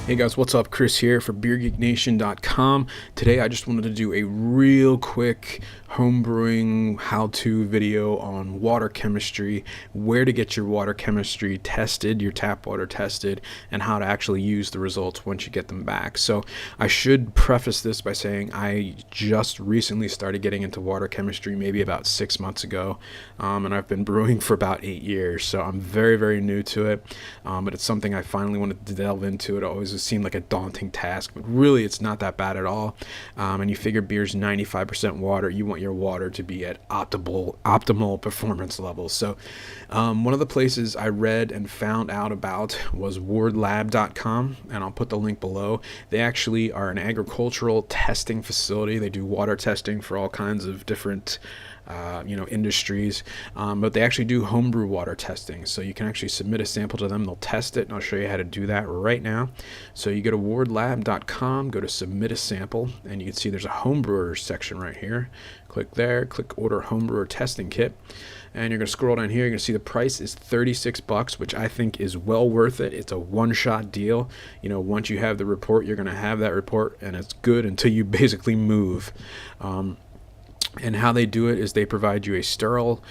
Hey guys, what's up? Chris here for BeerGeekNation.com. Today I just wanted to do a real quick homebrewing how-to video on water chemistry, where to get your water chemistry tested, your tap water tested, and how to actually use the results once you get them back. So I should preface this by saying I just recently started getting into water chemistry maybe about 6 months ago, and I've been brewing for about 8 years, so I'm very, very new to it, but it's something I finally wanted to delve into. It always seemed like a daunting task, but really it's not that bad at all. And you figure beer's 95% water. You want your water to be at optimal performance levels. So one of the places I read and found out about was wardlab.com, and I'll put the link below. They actually are an agricultural testing facility. They do water testing for all kinds of different industries, but they actually do homebrew water testing. So you can actually submit a sample to them. They'll test it, and I'll show you how to do that right now. So you go to wardlab.com, go to submit a sample, and you can see there's a homebrewer section right here. Click there, click order homebrewer testing kit, and you're going to scroll down here. You're going to see the price is $36, which I think is well worth it. It's a one-shot deal. Once you have the report, you're going to have that report, and it's good until you basically move. And how they do it is they provide you a sterile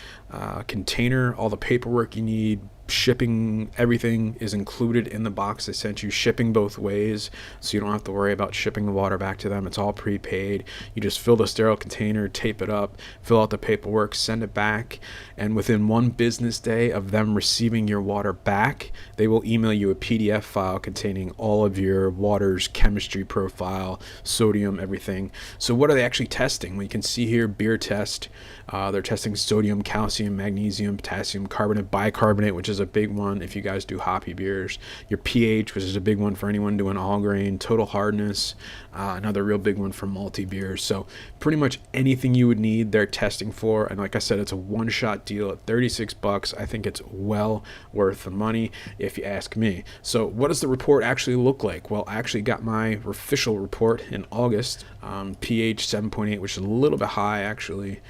container, all the paperwork you need, shipping, everything is included in the box. They sent you shipping both ways, so you don't have to worry about shipping the water back to them. It's all prepaid. You just fill the sterile container, tape it up, fill out the paperwork, send it back, and within 1 business day of them receiving your water back, they will email you a PDF file containing all of your water's chemistry profile, sodium, everything. So what are they actually testing? Well, you can see here, beer test. They're testing sodium, calcium, magnesium, potassium, carbonate, bicarbonate, which is a big one if you guys do hoppy beers. Your pH, which is a big one for anyone doing all grain. Total hardness, another real big one for malty beers. So pretty much anything you would need, they're testing for. And like I said, it's a one-shot deal at $36. I think it's well worth the money if you ask me. So what does the report actually look like? Well, I actually got my official report in August. pH 7.8, which is a little bit high actually.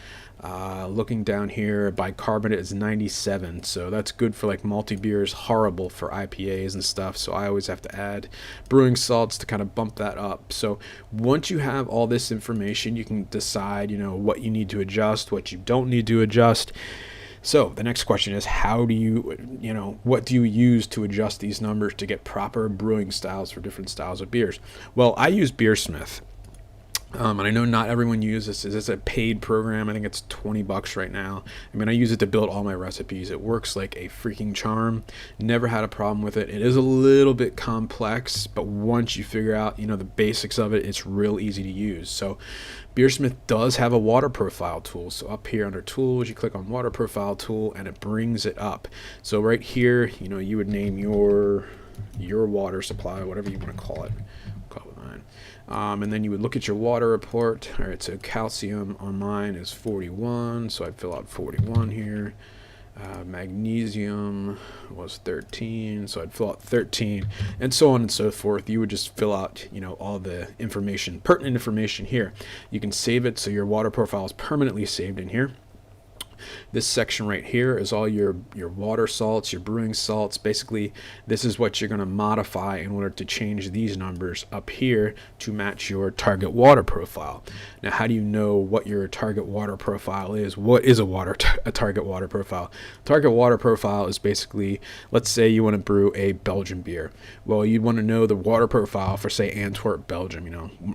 Looking down here, bicarbonate is 97, so that's good for like malty beers, horrible for IPAs and stuff, so I always have to add brewing salts to kind of bump that up. So once you have all this information, you can decide what you need to adjust, what you don't need to adjust. So the next question is, how do what do you use to adjust these numbers to get proper brewing styles for different styles of beers? Well, I use Beersmith. And I know not everyone uses this. It's a paid program. I think it's $20 right now. I mean, I use it to build all my recipes. It works like a freaking charm. Never had a problem with it. It is a little bit complex, but once you figure out, the basics of it, it's real easy to use. So Beersmith does have a water profile tool. So up here under tools, you click on water profile tool and it brings it up. So right here, you would name your water supply, whatever you want to call it. Call it mine. And then you would look at your water report. All right, so calcium on mine is 41, so I'd fill out 41 here. Magnesium was 13, so I'd fill out 13, and so on and so forth. You would just fill out, all the information, pertinent information here. You can save it so your water profile is permanently saved in here. This section right here is all your water salts, your brewing salts. Basically, this is what you're going to modify in order to change these numbers up here to match your target water profile. Now, how do you know what your target water profile is? What is a target water profile? Target water profile is basically, let's say you want to brew a Belgian beer. Well, you'd want to know the water profile for, say, Antwerp, Belgium,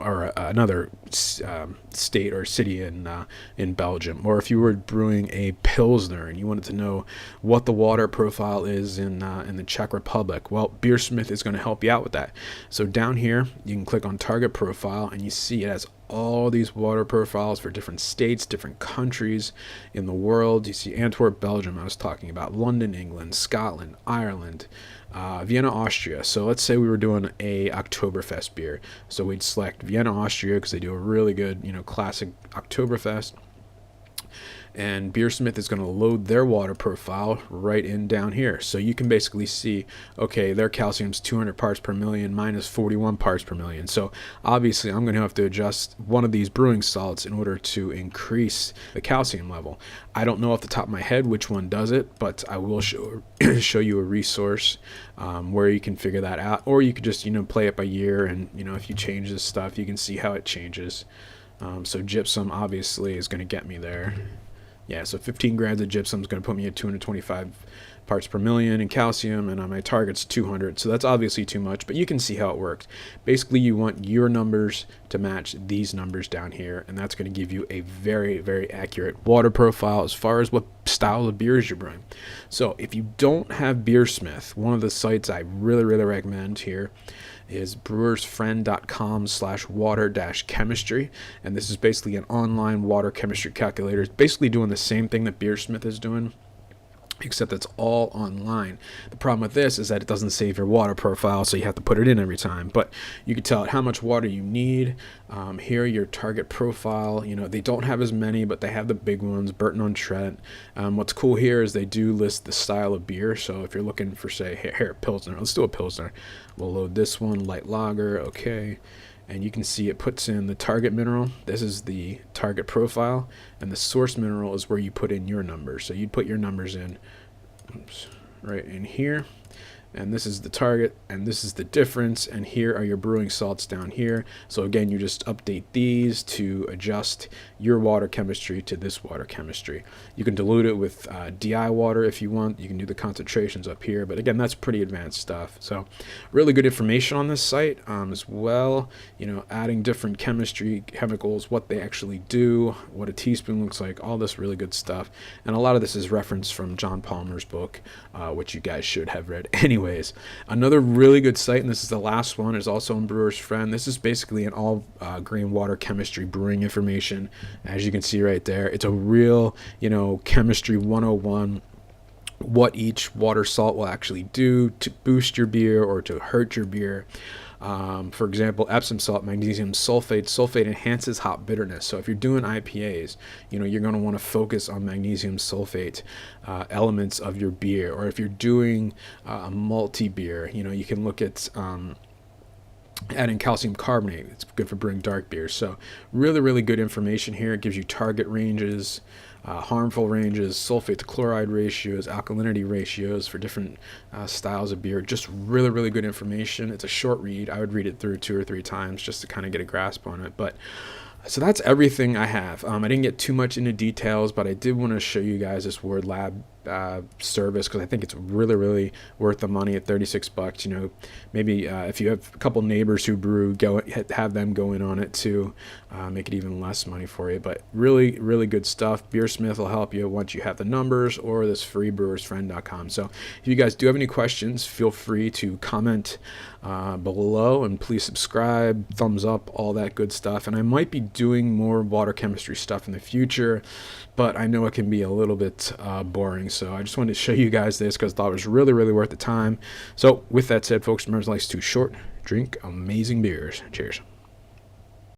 or another state or city in Belgium. Or if you were brewing a Pilsner and you wanted to know what the water profile is in the Czech Republic, well, Beersmith is going to help you out with that. So down here, you can click on target profile and you see it has all these water profiles for different states, different countries in the world. You see Antwerp, Belgium, I was talking about, London, England, Scotland, Ireland, Vienna, Austria. So let's say we were doing a Oktoberfest beer. So we'd select Vienna, Austria, because they do a really good, classic Oktoberfest. and Beersmith is going to load their water profile right in down here. So you can basically see, okay, their calcium's 200 parts per million, mine is 41 parts per million. So obviously I'm going to have to adjust one of these brewing salts in order to increase the calcium level. I don't know off the top of my head which one does it, but I will show you a resource where you can figure that out, or you could just play it by year, and if you change this stuff you can see how it changes. So gypsum obviously is going to get me there. Yeah, so 15 grams of gypsum is going to put me at 225 parts per million in calcium, and my target's 200. So that's obviously too much, but you can see how it works. Basically, you want your numbers to match these numbers down here, and that's going to give you a very, very accurate water profile as far as what style of beers you're brewing. So if you don't have Beersmith, one of the sites I really, really recommend here is brewersfriend.com/water-chemistry, and this is basically an online water chemistry calculator. It's basically doing the same thing that Beersmith is doing, except it's all online. The problem with this is that it doesn't save your water profile, so you have to put it in every time, but you can tell it how much water you need. Here your target profile, they don't have as many, but they have the big ones, Burton-on-Trent. What's cool here is they do list the style of beer, so if you're looking for, say, here, Pilsner, let's do a Pilsner. We'll load this one, light lager, okay. And you can see it puts in the target mineral. This is the target profile, and the source mineral is where you put in your numbers. So you'd put your numbers in, right in here, and this is the target, and this is the difference, and here are your brewing salts down here. So again, you just update these to adjust your water chemistry to this water chemistry. You can dilute it with DI water if you want. You can do the concentrations up here, but again, that's pretty advanced stuff. So really good information on this site as well. Adding different chemicals, what they actually do, what a teaspoon looks like, all this really good stuff. And a lot of this is referenced from John Palmer's book, which you guys should have read anyways. Another really good site, and this is the last one, is also on Brewer's Friend. This is basically an all green water chemistry brewing information. As you can see right there, it's a real chemistry 101, what each water salt will actually do to boost your beer or to hurt your beer. For example, Epsom salt, magnesium sulfate. Sulfate enhances hop bitterness. So if you're doing IPAs, you're going to want to focus on magnesium sulfate elements of your beer. Or if you're doing a malty beer, you can look at adding calcium carbonate. It's good for brewing dark beers. So really, really good information here. It gives you target ranges, harmful ranges, sulfate to chloride ratios, alkalinity ratios for different styles of beer. Just really, really good information. It's a short read. I would read it through 2 or 3 times just to kind of get a grasp on it. But so that's everything I have. I didn't get too much into details, but I did want to show you guys this Word Lab service because I think it's really, really worth the money at $36. Maybe if you have a couple neighbors who brew, have them go in on it too, make it even less money for you. But really, really good stuff. Beersmith will help you once you have the numbers, or this free brewersfriend.com. So if you guys do have any questions, feel free to comment below, and please subscribe, thumbs up, all that good stuff. And I might be doing more water chemistry stuff in the future, but I know it can be a little bit boring. So I just wanted to show you guys this because I thought it was really, really worth the time. So with that said, folks, remember life's too short. Drink amazing beers. Cheers.